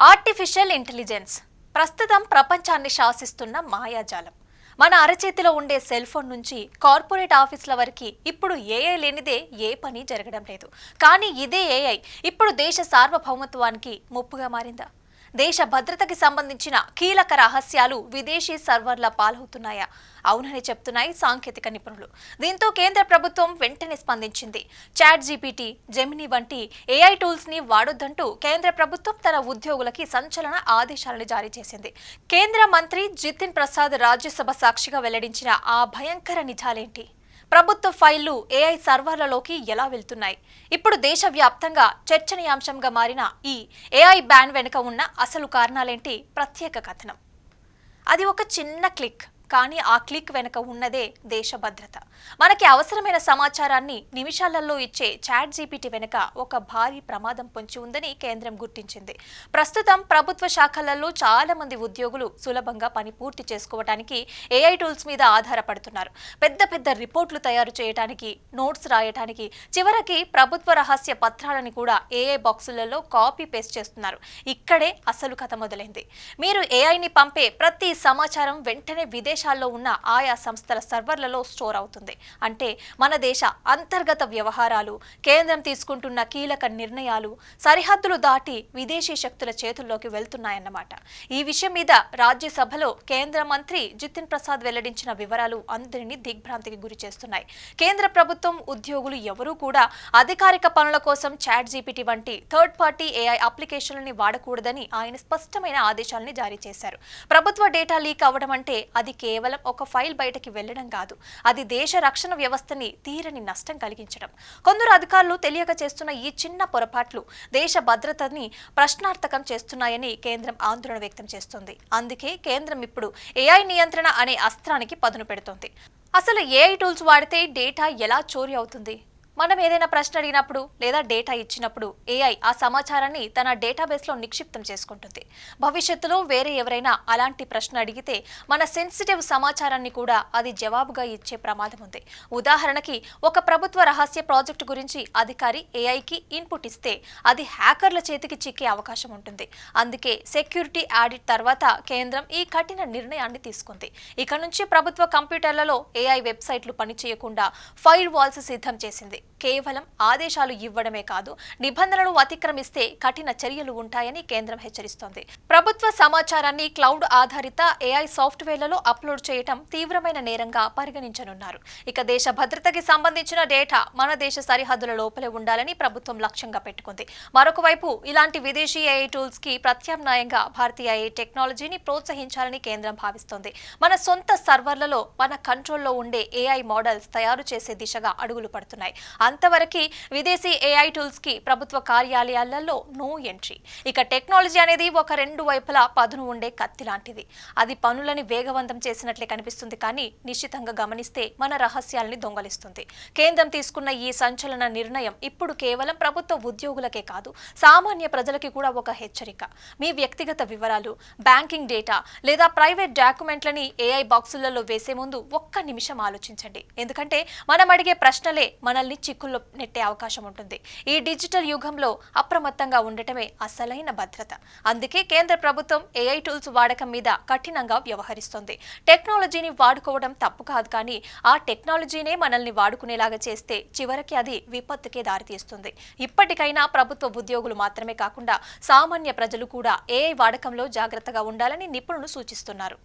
Artificial intelligence ప్రస్తుతం ప్రపంచాన్ని శాసిస్తున్న మాయాజాలం. మన అరచేతిలో ఉండే సెల్ ఫోన్ నుంచి కార్పొరేట్ ఆఫీసుల వరకు ఇప్పుడు ఏఐ లేనిదే ఏ పని జరగడం లేదు. కానీ ఇదే ఏఐ ఇప్పుడు దేశ సార్వభౌమత్వానికి ముప్పుగా మారిందా? దేశ భద్రతకి సంబంధించిన కీలక రహస్యాలు విదేశీ సర్వర్ల పాలవుతున్నాయా? అవునని చెప్తున్నాయి సాంకేతిక నిపుణులు. దీంతో కేంద్ర ప్రభుత్వం వెంటనే స్పందించింది. చాట్ జీపీటీ, జెమినీ వంటి ఏఐ టూల్స్ ని వాడొద్దంటూ కేంద్ర ప్రభుత్వం తన ఉద్యోగులకి సంచలన ఆదేశాలను జారీ చేసింది. కేంద్ర మంత్రి జితిన్ ప్రసాద్ రాజ్యసభ సాక్షిగా వెల్లడించిన ఆ భయంకర నిజాలేంటి? ప్రభుత్వ ఫైళ్లు ఏఐ సర్వర్లలోకి ఎలా వెళ్తున్నాయి? ఇప్పుడు దేశవ్యాప్తంగా చర్చనీయాంశంగా మారిన ఈ ఏఐ బ్యాన్ వెనుక ఉన్న అసలు కారణాలేంటి? ప్రత్యేక కథనం. అది ఒక చిన్న క్లిక్, కానీ ఆ క్లిక్ వెనుక ఉన్నదే దేశ భద్రత. మనకి అవసరమైన సమాచారాన్ని నిమిషాలలో ఇచ్చే చాట్ జీపీటీ వెనుక ఒక భారీ ప్రమాదం పొంచి ఉందని కేంద్రం గుర్తించింది. ప్రస్తుతం ప్రభుత్వ శాఖలలో చాలా మంది ఉద్యోగులు సులభంగా పని పూర్తి చేసుకోవడానికి ఏఐ టూల్స్ మీద ఆధారపడుతున్నారు. పెద్ద పెద్ద రిపోర్ట్లు తయారు చేయడానికి, నోట్స్ రాయడానికి, చివరికి ప్రభుత్వ రహస్య పత్రాలని కూడా ఏఐ బాక్సులలో కాపీ పేస్ట్ చేస్తున్నారు. ఇక్కడే అసలు కథ మొదలైంది. మీరు ఏఐని పంపే ప్రతి సమాచారం వెంటనే విదేశాల్లో ఉన్న ఆయా సంస్థల సర్వర్లలో స్టోర్ అవుతుంది. అంటే మన దేశ అంతర్గత వ్యవహారాలు, కేంద్రం తీసుకుంటున్న కీలక నిర్ణయాలు సరిహద్దులు దాటి విదేశీ శక్తుల చేతుల్లోకి వెళ్తున్నాయన్నమాట. ఈ విషయం మీద రాజ్యసభలో కేంద్ర మంత్రి జితిన్ ప్రసాద్ వెల్లడించిన వివరాలు అందరినీ దిగ్భ్రాంతికి గురి చేస్తున్నాయి. కేంద్ర ప్రభుత్వం ఉద్యోగులు ఎవరూ కూడా అధికారిక పనుల కోసం చాట్ జీపీటీ వంటి థర్డ్ పార్టీ ఏఐ అప్లికేషన్లని వాడకూడదని ఆయన స్పష్టమైన ఆదేశాలని జారీ చేశారు. ప్రభుత్వ డేటా లీక్ అవ్వడం అంటే అది కేవలం ఒక ఫైల్ బయటకి వెళ్లడం కాదు, అది దేశ రక్షణ వ్యవస్థని తీరని నష్టం కలిగించడం. కొందరు అధికారులు తెలియక చేస్తున్న ఈ చిన్న పొరపాట్లు దేశ భద్రతని ప్రశ్నార్థకం చేస్తున్నాయని కేంద్రం ఆందోళన వ్యక్తం చేస్తుంది. అందుకే కేంద్రం ఇప్పుడు ఏఐ నియంత్రణ అనే అస్త్రానికి పదును పెడుతోంది. అసలు ఏఐ టూల్స్ వాడితే డేటా ఎలా చోరీ అవుతుంది? మనం ఏదైనా ప్రశ్న అడిగినప్పుడు లేదా డేటా ఇచ్చినప్పుడు ఏఐ ఆ సమాచారాన్ని తన డేటాబేస్లో నిక్షిప్తం చేసుకుంటుంది. భవిష్యత్తులో వేరే ఎవరైనా అలాంటి ప్రశ్న అడిగితే మన సెన్సిటివ్ సమాచారాన్ని కూడా అది జవాబుగా ఇచ్చే ప్రమాదం ఉంది. ఉదాహరణకి ఒక ప్రభుత్వ రహస్య ప్రాజెక్టు గురించి అధికారి ఏఐకి ఇన్పుట్ ఇస్తే అది హ్యాకర్ల చేతికి చిక్కే అవకాశం ఉంటుంది. అందుకే సెక్యూరిటీ ఆడిట్ తర్వాత కేంద్రం ఈ కఠిన నిర్ణయాన్ని తీసుకుంది. ఇక నుంచి ప్రభుత్వ కంప్యూటర్లలో ఏఐ వెబ్సైట్లు పనిచేయకుండా ఫైర్ వాల్స్ సిద్ధం చేసింది. కేవలం ఆదేశాలు ఇవ్వడమే కాదు, నిబంధనలు అతిక్రమిస్తే కఠిన చర్యలు ఉంటాయని కేంద్రం హెచ్చరిస్తోంది. ప్రభుత్వ సమాచారాన్ని క్లౌడ్ ఆధారిత ఏఐ సాఫ్ట్వేర్లలో అప్లోడ్ చేయటం తీవ్రమైన నేరంగా పరిగణించనున్నారు. ఇక దేశ భద్రతకి సంబంధించిన డేటా మన దేశ సరిహద్దుల లోపలే ఉండాలని ప్రభుత్వం లక్ష్యంగా పెట్టుకుంది. మరొక వైపు ఇలాంటి విదేశీ ఏఐ టూల్స్ కి ప్రత్యామ్నాయంగా భారతీయ ఏఐ టెక్నాలజీని ప్రోత్సహించాలని కేంద్రం భావిస్తోంది. మన సొంత సర్వర్లలో మన కంట్రోల్లో ఉండే ఏఐ మోడల్స్ తయారు చేసే దిశగా అడుగులు పడుతున్నాయి. అంతవరకు విదేశీ ఏఐ టూల్స్ కి ప్రభుత్వ కార్యాలయాలలో నో ఎంట్రీ. ఇక టెక్నాలజీ అనేది ఒక రెండు వైపులా పదును ఉండే కత్తి లాంటిది. అది పనులని వేగవంతం చేసినట్లే కనిపిస్తుంది, కానీ నిశ్చితంగా గమనిస్తే మన రహస్యాల్ని దొంగలిస్తుంది. కేంద్రం తీసుకున్న ఈ సంచలన నిర్ణయం ఇప్పుడు కేవలం ప్రభుత్వ ఉద్యోగులకే కాదు, సామాన్య ప్రజలకి కూడా ఒక హెచ్చరిక. మీ వ్యక్తిగత వివరాలు, బ్యాంకింగ్ డేటా లేదా ప్రైవేట్ డాక్యుమెంట్లని ఏఐ బాక్సులలో వేసే ముందు ఒక్క నిమిషం ఆలోచించండి. ఎందుకంటే మనం అడిగే ప్రశ్నలే మనల్ని చిక్కుల్లో నెట్టే అవకాశం ఉంటుంది. ఈ డిజిటల్ యుగంలో అప్రమత్తంగా ఉండటమే అసలైన భద్రత. అందుకే కేంద్ర ప్రభుత్వం ఏఐ టూల్స్ వాడకం మీద కఠినంగా వ్యవహరిస్తోంది. టెక్నాలజీని వాడుకోవడం తప్పు కాదు, కానీ ఆ టెక్నాలజీనే మనల్ని వాడుకునేలాగా చేస్తే చివరికి అది విపత్తుకే దారితీస్తుంది. ఇప్పటికైనా ప్రభుత్వ ఉద్యోగులు మాత్రమే కాకుండా సామాన్య ప్రజలు కూడా ఏఐ వాడకంలో జాగ్రత్తగా ఉండాలని నిపుణులు సూచిస్తున్నారు.